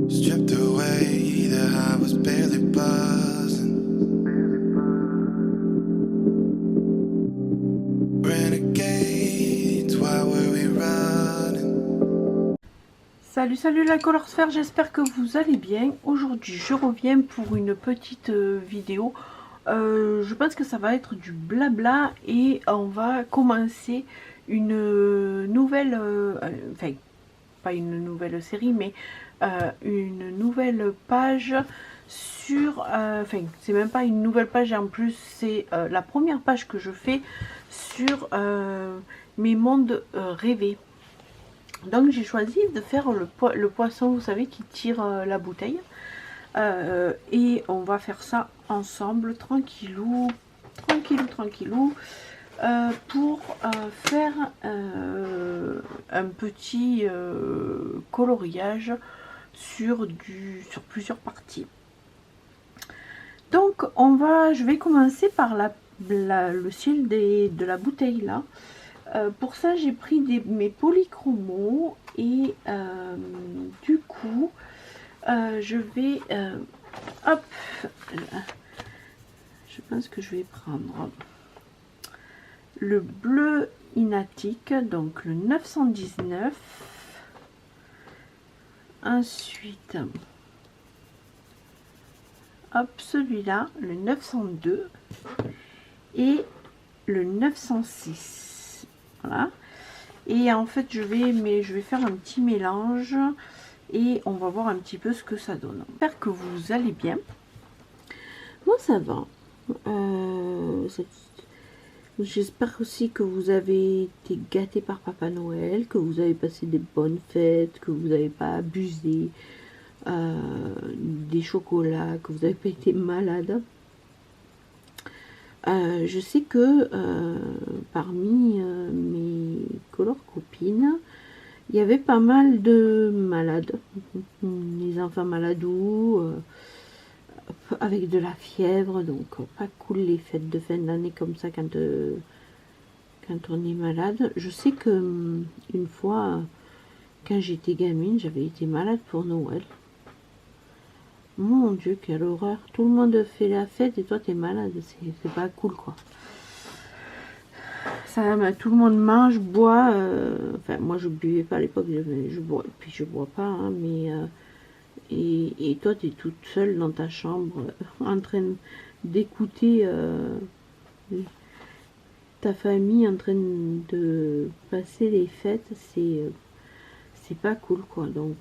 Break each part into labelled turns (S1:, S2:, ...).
S1: Stripped away, the high was barely buzzing. Renegades, why were we running?
S2: Salut la colorsphère, j'espère que vous allez bien. Aujourd'hui je reviens pour une petite vidéo. Je pense que ça va être du blabla et on va commencer une nouvelle, enfin pas une nouvelle série mais une nouvelle page sur, enfin c'est même pas une nouvelle page, en plus c'est la première page que je fais sur mes mondes rêvés. Donc j'ai choisi de faire le poisson, vous savez, qui tire la bouteille. Et on va faire ça ensemble, tranquillou, tranquillou, pour faire un petit coloriage sur plusieurs parties. Donc je vais commencer par le ciel de la bouteille là. Pour ça j'ai pris mes polychromos et du coup je vais hop, je pense que je vais prendre le bleu inatique, donc le 919, ensuite hop, celui-là le 902 et le 906. Voilà. Et en fait je vais faire un petit mélange et on va voir un petit peu ce que ça donne. J'espère que vous allez bien. Moi ça va. J'espère aussi que vous avez été gâtés par Papa Noël, que vous avez passé des bonnes fêtes, que vous n'avez pas abusé des chocolats, que vous n'avez pas été malade. Je sais que parmi mes color copines, il y avait pas mal de malades, les enfants maladous, avec de la fièvre, donc pas cool les fêtes de fin d'année comme ça quand on est malade. Je sais que une fois, quand j'étais gamine, j'avais été malade pour Noël. Mon Dieu, quelle horreur. Tout le monde fait la fête et toi t'es malade, c'est pas cool quoi. Ça, tout le monde mange, boit, enfin moi je buvais pas à l'époque, je bois, puis je bois pas, hein, mais et toi tu es toute seule dans ta chambre en train d'écouter ta famille en train de passer les fêtes, c'est pas cool quoi. Donc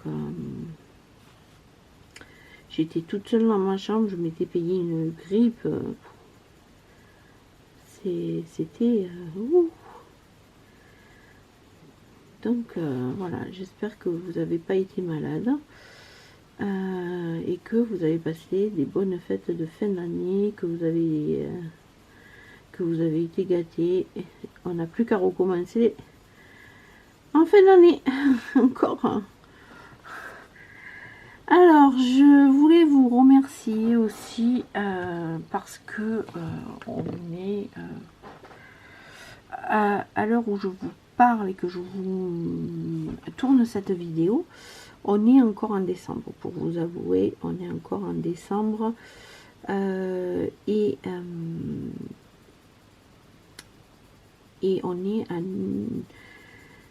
S2: j'étais toute seule dans ma chambre, je m'étais payé une grippe, c'était donc voilà, j'espère que vous n'avez pas été malade et que vous avez passé des bonnes fêtes de fin d'année, que vous avez été gâtés. On n'a plus qu'à recommencer en fin d'année encore. Alors je voulais vous remercier aussi parce que on est à l'heure où je vous parle et que je vous tourne cette vidéo, on est encore en décembre. Pour vous avouer, on est encore en décembre et on est à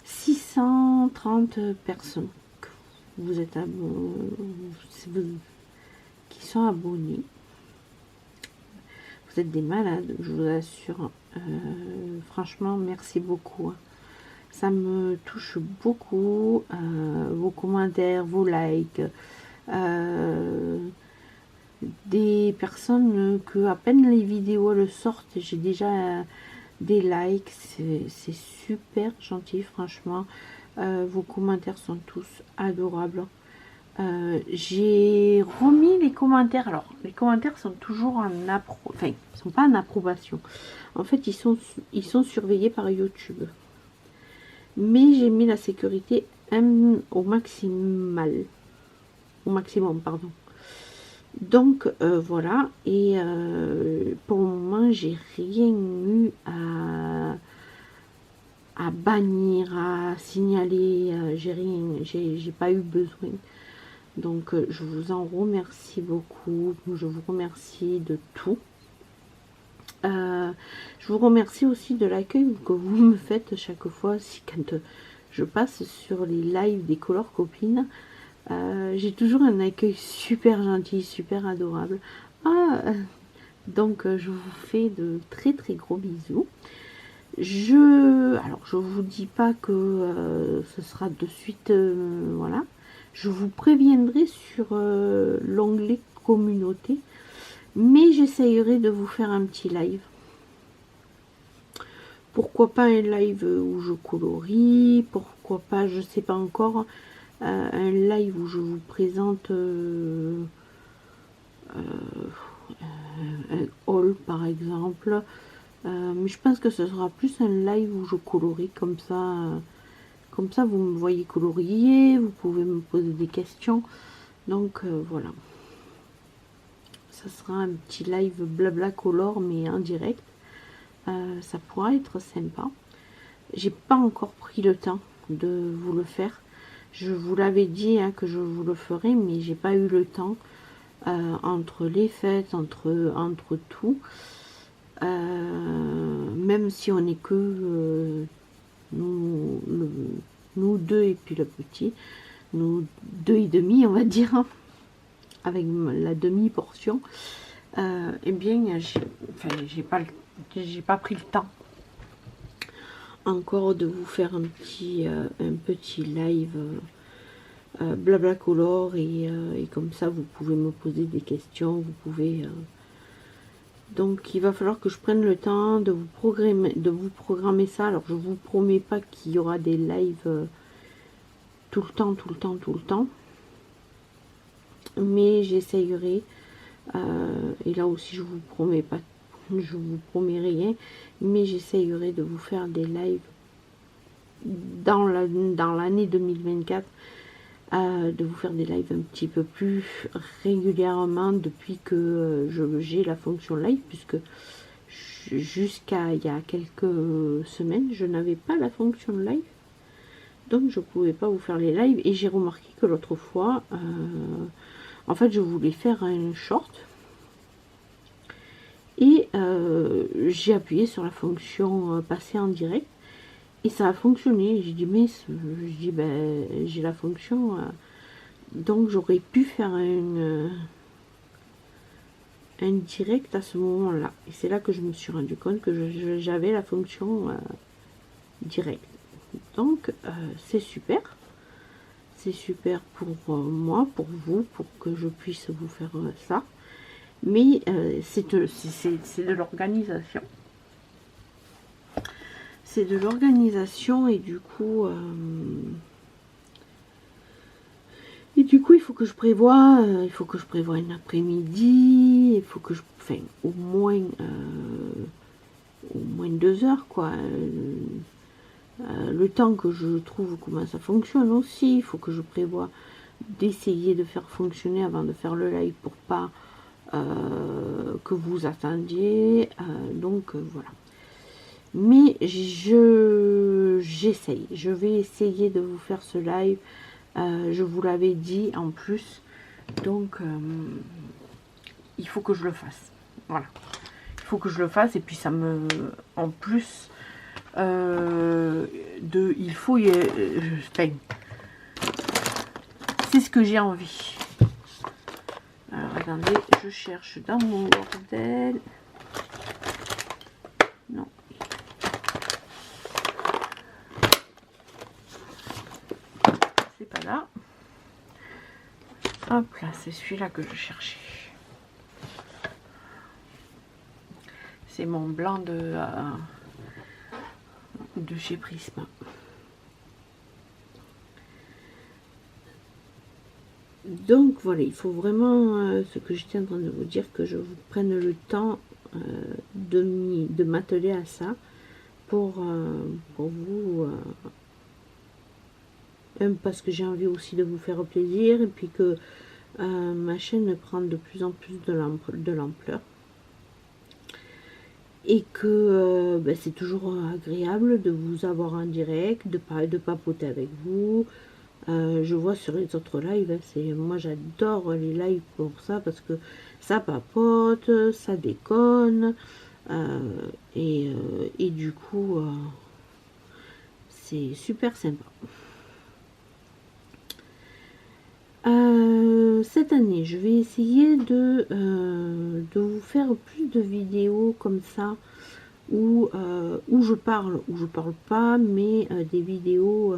S2: 630 personnes vous êtes qui sont abonnés. Vous êtes des malades, je vous assure. Franchement, merci beaucoup. Ça me touche beaucoup. Vos commentaires, vos likes. Des personnes que à peine les vidéos le sortent, j'ai déjà des likes. C'est super gentil, franchement. Vos commentaires sont tous adorables. J'ai remis les commentaires. Alors, les commentaires sont toujours en enfin, ils sont pas en approbation. En fait, ils sont surveillés par YouTube. Mais j'ai mis la sécurité au maximum, pardon. Donc voilà. Et pour le moment, j'ai rien eu à bannir, à signaler. J'ai pas eu besoin. Donc je vous en remercie beaucoup, je vous remercie de tout. Je vous remercie aussi de l'accueil que vous me faites chaque fois quand je passe sur les lives des Color Copines. J'ai toujours un accueil super gentil, super adorable. Donc je vous fais de très très gros bisous. Alors je vous dis pas que ce sera de suite, voilà. Je vous préviendrai sur l'onglet communauté, mais j'essayerai de vous faire un petit live. Pourquoi pas un live où je colorie, pourquoi pas, je sais pas encore, un live où je vous présente un haul par exemple. Mais je pense que ce sera plus un live où je colorie comme ça. Comme ça, vous me voyez colorier, vous pouvez me poser des questions. Donc voilà. Ça sera un petit live blabla color, mais en direct. Ça pourra être sympa. J'ai pas encore pris le temps de vous le faire. Je vous l'avais dit hein, que je vous le ferai, mais j'ai pas eu le temps. Entre les fêtes, entre tout. Même si on n'est que nous deux et puis le petit, nous deux et demi on va dire, avec la demi-portion, eh bien j'ai pas pris le temps encore de vous faire un petit live blabla color et comme ça vous pouvez me poser des questions, vous pouvez donc il va falloir que je prenne le temps de vous programmer ça. Alors je vous promets pas qu'il y aura des lives tout le temps, mais j'essayerai. Et là aussi je vous promets pas, je vous promets rien, mais j'essayerai de vous faire des lives dans l'année 2024, de vous faire des lives un petit peu plus régulièrement depuis que j'ai la fonction live, puisque jusqu'à il y a quelques semaines je n'avais pas la fonction live, donc je pouvais pas vous faire les lives. Et j'ai remarqué que l'autre fois en fait je voulais faire un short et j'ai appuyé sur la fonction passer en direct et ça a fonctionné. J'ai dit mais ben j'ai la fonction, donc j'aurais pu faire un direct à ce moment là, et c'est là que je me suis rendu compte que j'avais la fonction direct. Donc c'est super pour moi, pour vous, pour que je puisse vous faire ça. Mais c'est de l'organisation. C'est de l'organisation et du coup il faut que je prévoie un après-midi, il faut que je, enfin au moins 2 heures quoi. Le temps que je trouve comment ça fonctionne aussi, il faut que je prévoie d'essayer de faire fonctionner avant de faire le live pour pas que vous attendiez, donc voilà. Mais j'essaye, je vais essayer de vous faire ce live, je vous l'avais dit en plus, donc il faut que je le fasse, voilà, il faut que je le fasse. Et puis ça me, en plus il faut enfin, c'est ce que j'ai envie. Alors attendez, je cherche dans mon bordel. Non. C'est pas là. Hop là, c'est celui-là que je cherchais. C'est mon blanc de chez Prisma. Donc voilà, il faut vraiment, ce que j'étais en train de vous dire, que je vous prenne le temps de m'atteler à ça pour vous, parce que j'ai envie aussi de vous faire plaisir, et puis que ma chaîne prend de plus en plus de l'ampleur, et que ben, c'est toujours agréable de vous avoir en direct, de papoter avec vous. Je vois sur les autres lives, moi j'adore les lives pour ça, parce que ça papote, ça déconne, et du coup, c'est super sympa. Cette année, je vais essayer de vous faire plus de vidéos comme ça, où je parle, où je parle pas, mais des vidéos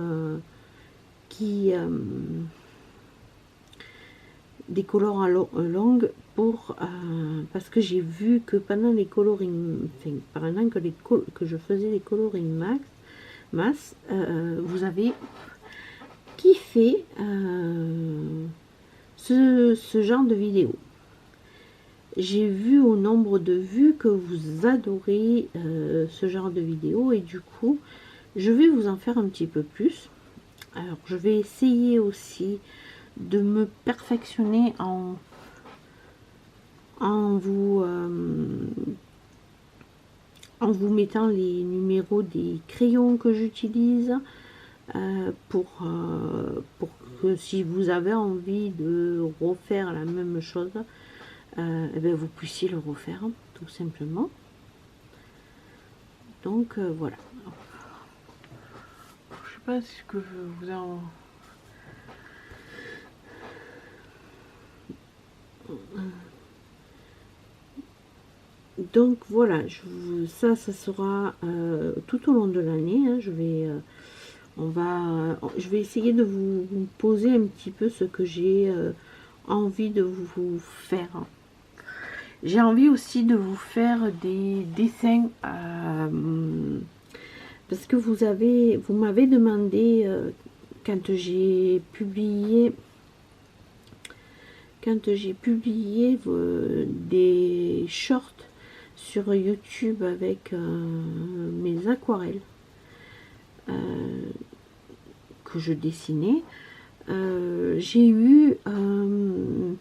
S2: qui des colores en longue, pour parce que j'ai vu que pendant les coloring, enfin, pendant que je faisais les coloring mass, vous avez kiffé ce genre de vidéo. J'ai vu au nombre de vues que vous adorez ce genre de vidéo, et du coup je vais vous en faire un petit peu plus. Alors je vais essayer aussi de me perfectionner en vous mettant les numéros des crayons que j'utilise, pour que si vous avez envie de refaire la même chose, eh bien, vous puissiez le refaire tout simplement. Donc voilà. Je sais pas ce que vous en... Donc voilà, ça sera tout au long de l'année, hein. Je vais essayer de vous poser un petit peu ce que j'ai envie de vous faire. J'ai envie aussi de vous faire des dessins, parce que vous m'avez demandé, quand j'ai publié des shorts sur YouTube avec mes aquarelles que je dessinais. J'ai eu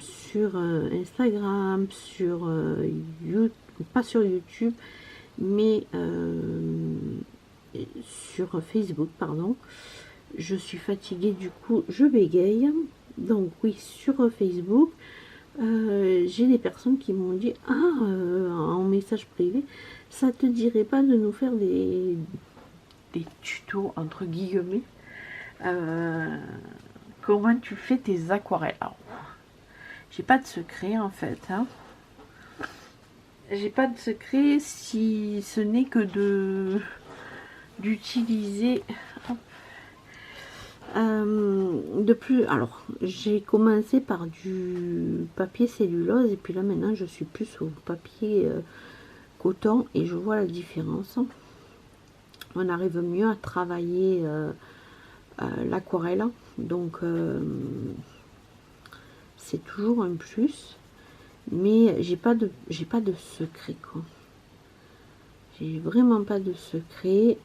S2: sur Instagram, sur YouTube, pas sur YouTube, mais sur Facebook, pardon. Je suis fatiguée, du coup je bégaye. Donc oui, sur Facebook, j'ai des personnes qui m'ont dit en message privé, ça te dirait pas de nous faire des tutos entre guillemets, comment tu fais tes aquarelles. Alors, j'ai pas de secret en fait, hein. J'ai pas de secret, si ce n'est que d'utiliser alors j'ai commencé par du papier cellulose, et puis là maintenant je suis plus au papier coton, et je vois la différence. On arrive mieux à travailler l'aquarelle, donc c'est toujours un plus, mais j'ai pas de secret, quoi. J'ai vraiment pas de secret,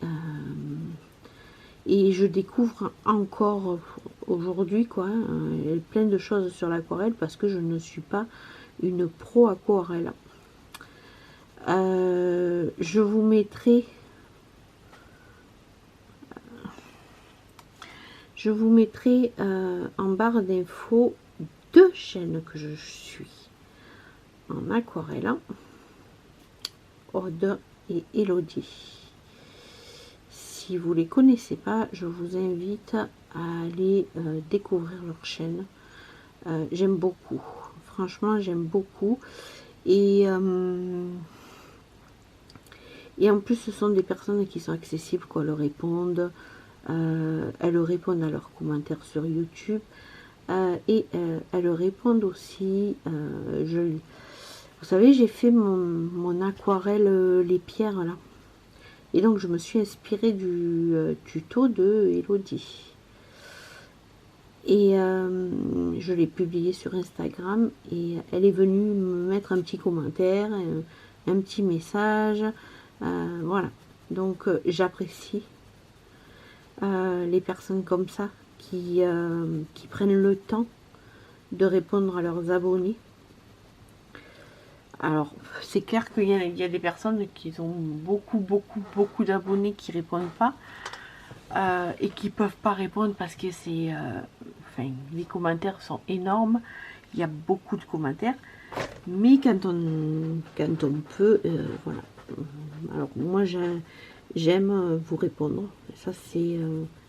S2: et je découvre encore aujourd'hui, quoi, plein de choses sur l'aquarelle, parce que je ne suis pas une pro aquarelle. Je vous mettrai en barre d'infos 2 chaînes que je suis en aquarelle, Aude et Elodie. Si vous les connaissez pas, je vous invite à aller découvrir leur chaîne. J'aime beaucoup, franchement j'aime beaucoup, et en plus ce sont des personnes qui sont accessibles, quoi. Elles répondent à leurs commentaires sur YouTube, et elles répondent aussi. Vous savez, j'ai fait mon aquarelle les pierres là, et donc je me suis inspirée du tuto de Elodie, et je l'ai publié sur Instagram, et elle est venue me mettre un petit commentaire, un petit message, voilà. Donc j'apprécie les personnes comme ça qui prennent le temps de répondre à leurs abonnés. Alors c'est clair qu'il y a des personnes qui ont beaucoup d'abonnés qui répondent pas. et qui peuvent pas répondre parce que c'est, enfin, les commentaires sont énormes. Il y a beaucoup de commentaires, mais quand on peut, voilà. Alors moi j'aime vous répondre. Ça c'est,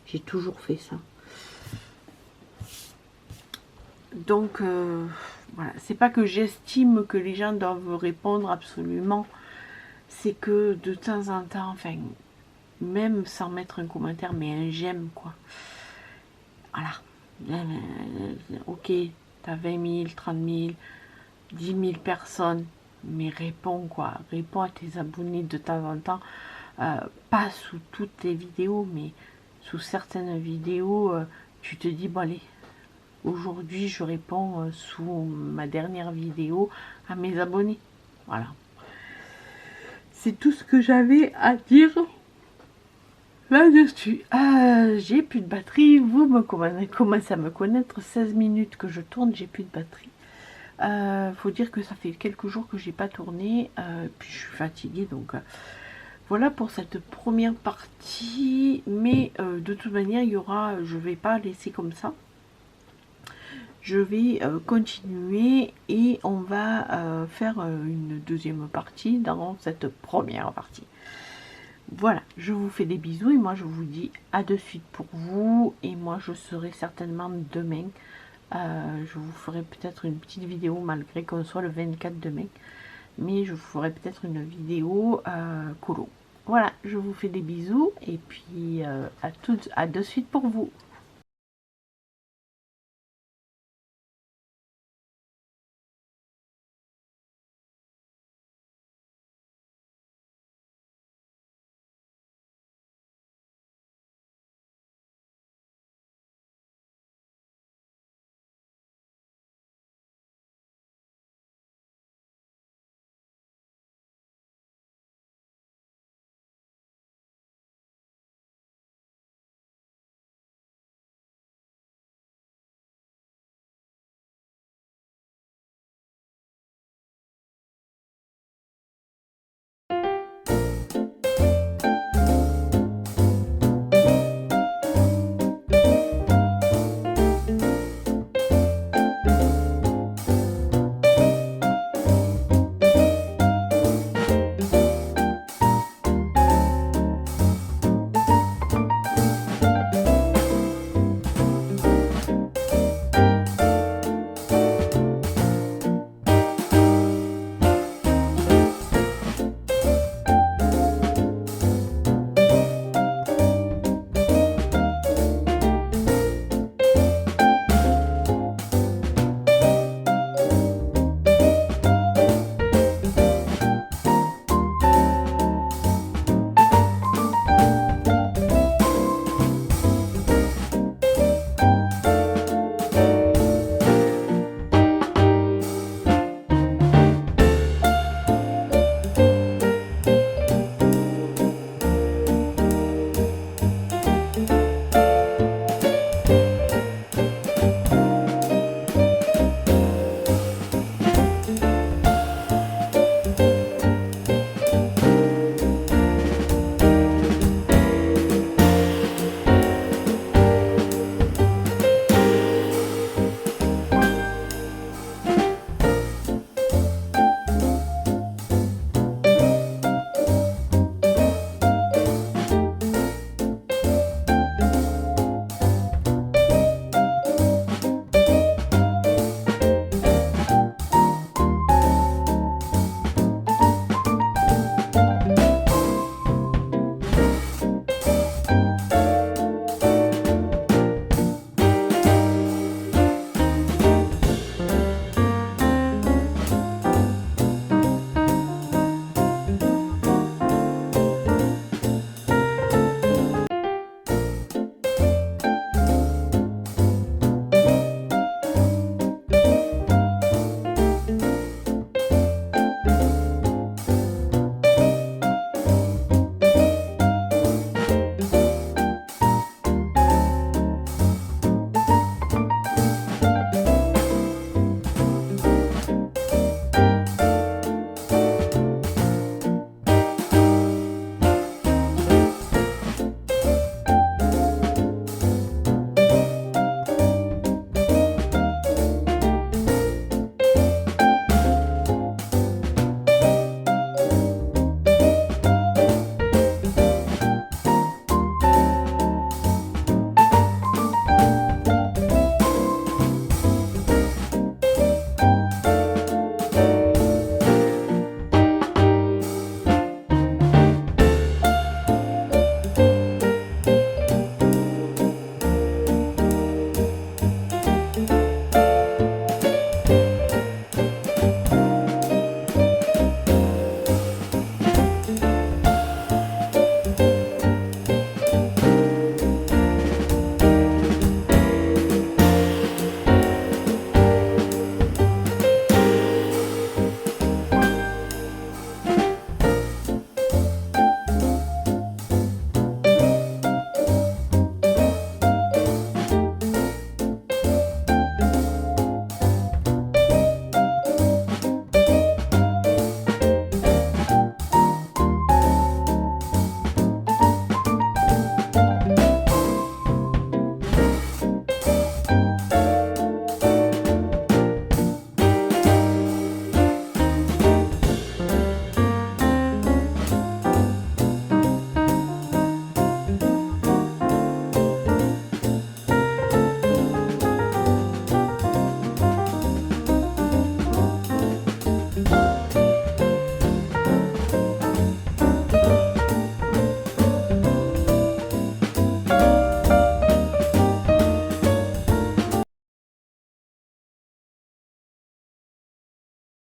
S2: j'ai toujours fait ça. Donc voilà, c'est pas que j'estime que les gens doivent répondre absolument, c'est que de temps en temps, enfin, même sans mettre un commentaire, mais un j'aime, quoi. Voilà. Ok, t'as 20 000, 30 000, 10 000 personnes, mais réponds, quoi. Réponds à tes abonnés de temps en temps. Pas sous toutes les vidéos, mais sous certaines vidéos, tu te dis, bon allez, aujourd'hui je réponds sous ma dernière vidéo à mes abonnés. Voilà. C'est tout ce que j'avais à dire là-dessus. J'ai plus de batterie. Vous me commencez à me connaître. 16 minutes que je tourne, j'ai plus de batterie. Faut dire que ça fait quelques jours que j'ai pas tourné. Puis je suis fatiguée, donc voilà pour cette première partie. Mais de toute manière, il y aura. Je vais pas laisser comme ça. Je vais continuer et on va faire une deuxième partie dans cette première partie. Voilà, je vous fais des bisous et moi je vous dis à de suite pour vous. Et moi je serai certainement demain. Je vous ferai peut-être une petite vidéo malgré qu'on soit le 24 demain. Mais je vous ferai peut-être une vidéo colo. Voilà, je vous fais des bisous et puis à de suite pour vous.